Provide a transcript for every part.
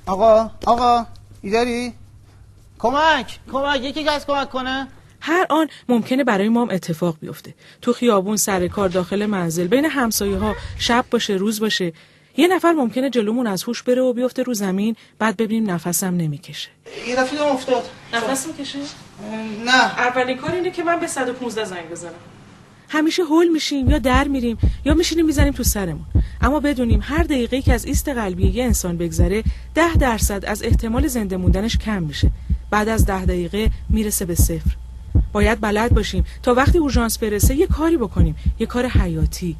آقا ایداری؟ کمک یکی که از کمک کنه. هر آن ممکنه برای ما هم اتفاق بیفته. تو خیابون، سر کار، داخل منزل، بین همسایه‌ها، شب باشه روز باشه، یه نفر ممکنه جلومون از هوش بره و بیفته رو زمین، بعد ببینیم نفسم نمیکشه. این رفیقم افتاد. نفس میکشه؟ نه. اولین کار اینه که من به 115 زنگ بزنم. همیشه هول میشیم یا در میریم یا میشینیم میزنیم تو سرمون. اما بدونیم هر دقیقه‌ای که از ایست قلبی یه انسان بگذره 10% از احتمال زنده موندنش کم میشه. بعد از 10 دقیقه میرسه به 0. باید بلد باشیم تا وقتی اورژانس برسه یه کاری بکنیم، یه کار حیاتی،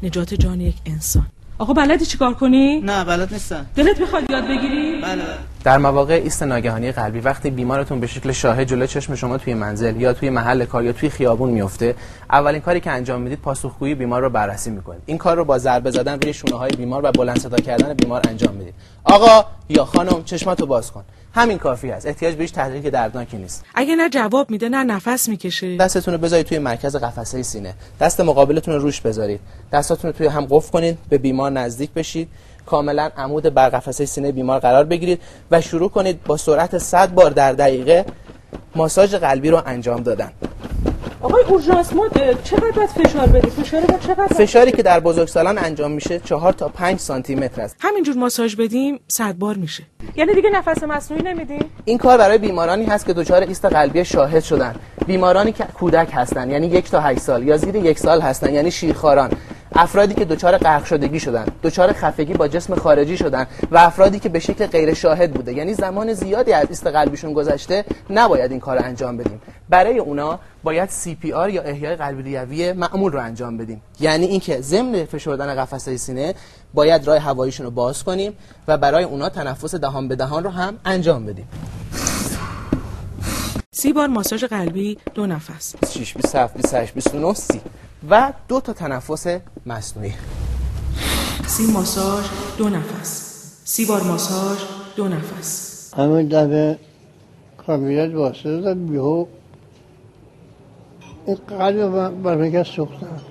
نجات جان یک انسان. آقا بلدی چیکار کنی؟ نه بلد نیستم. دلت میخواد یاد بگیری؟ بله. در مواقع ایست ناگهانی قلبی وقتی بیمارتون به شکل شاهد جلوی چشم شما توی منزل یا توی محل کار یا توی خیابون میفته، اولین کاری که انجام میدید پاسخگویی بیمار رو بررسی میکنید. این کار رو با ضربه زدن روی شونه‌های بیمار و بلند صدا کردن بیمار انجام میدید. آقا یا خانم چشماتو باز کن. همین کافی است. احتیاج به هیچ تحریک دردناکی نیست. اگه نه جواب میده نه نفس میکشه، دستتون رو بذارید توی مرکز قفسه سینه. دست مقابلتون رو روش بذارید. دستاتون رو توی هم قفل کنید، به بیمار نزدیک بشید. کاملا عمود بر قفسه سینه بیمار قرار بگیرید و شروع کنید با سرعت 100 بار در دقیقه ماساژ قلبی رو انجام دادن. آقای اورژانس ما چقدر باید فشار بدیم؟ فشار ما چقدر؟ فشاری که در بزرگسالان انجام میشه 4 تا 5 سانتی متر است. همینجور ماساژ بدیم 100 بار میشه. یعنی دیگه نفس مصنوعی نمیدیم؟ این کار برای بیمارانی هست که دچار ایست قلبی شاهد شدن. بیمارانی که کودک هستن یعنی 1 تا 8 سال یا زیر 1 سال هستن یعنی شیرخواران. افرادی که دچار غرق شدگی شدن، دچار خفگی با جسم خارجی شدن و افرادی که به شکل غیر شاهد بوده یعنی زمان زیادی از ایست قلبیشون گذشته، نباید این کار رو انجام بدیم. برای اونا باید CPR یا احیای قلبی ریوی معمول رو انجام بدیم. یعنی اینکه ضمن فشردن قفسه سینه باید راه هواییشون رو باز کنیم و برای اونا تنفس دهان به دهان رو هم انجام بدیم. 30 بار ماساژ قلبی، 2 نفس. 26 27 28 29 30 و 2 تا تنفس مصنوعی. 30 ماساژ، 2 نفس. 30 بار ماساژ، 2 نفس. همین دفعه کابینت واسه داد بیهو این قلب برمیگه سوختم.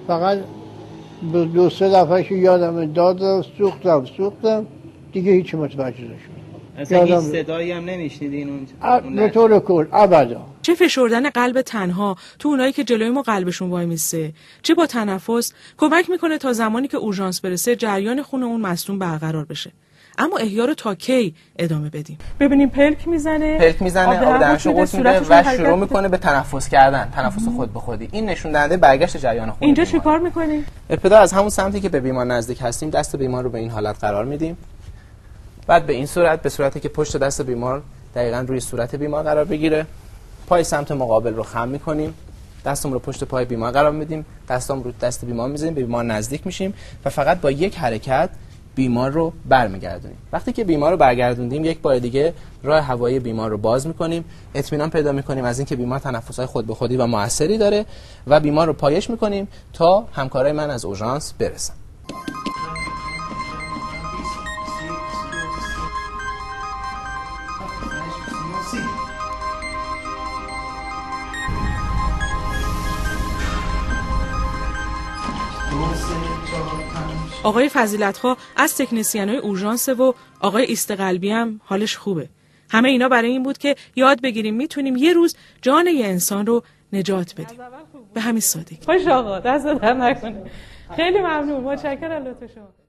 فقط 2-3 دفعه که یادم داد سوختم دیگه هیچ متوجه نشدم. اصلا هیچ صدایی هم نمیشنیدین اون به طور کل ابدا. چه فشردن قلب تنها تو اونایی که جلوی ما قلبشون وای میسته، چه با تنفس کمک میکنه تا زمانی که اورژانس برسه جریان خون اون مصدوم برقرار بشه. اما احیا رو تا کی ادامه بدیم؟ ببینیم پلک میزنه آب دهنشو قورت میده و شروع میکنه به تنفس کردن، تنفس خود به خودی. این نشون دهنده برگشت جریان خون. اینجا چیکار میکنیم؟ ابتدا از همون سمتی که به بیمار نزدیک هستیم دست بیمار رو به این حالت قرار میدیم. بعد به این صورت، به صورتی که پشت دست بیمار دقیقاً روی صورت بیمار قرار بگیره. پای سمت مقابل رو خم میکنیم. دستم رو پشت پای بیمار قرار میدیم. دستم رو دست بیمار میذاریم، به بیمار نزدیک میشیم و فقط با یک حرکت بیمار رو برمیگردونیم. وقتی که بیمار رو برگردوندیم یک بار دیگه راه هوایی بیمار رو باز میکنیم. اطمینان پیدا میکنیم از اینکه بیمار تنفس‌های خود به خودی و موثری داره و بیمار رو پایش میکنیم تا همکارای من از اورژانس برسن. آقای فضیلت‌خواه از تکنسین‌های اورژانس و آقای ایست قلبی هم حالش خوبه. همه اینا برای این بود که یاد بگیریم میتونیم یه روز جان یه انسان رو نجات بدیم. به همین سادگی. خوش آقا، دست در نکنید. خیلی ممنون، متشکرم لطف شما.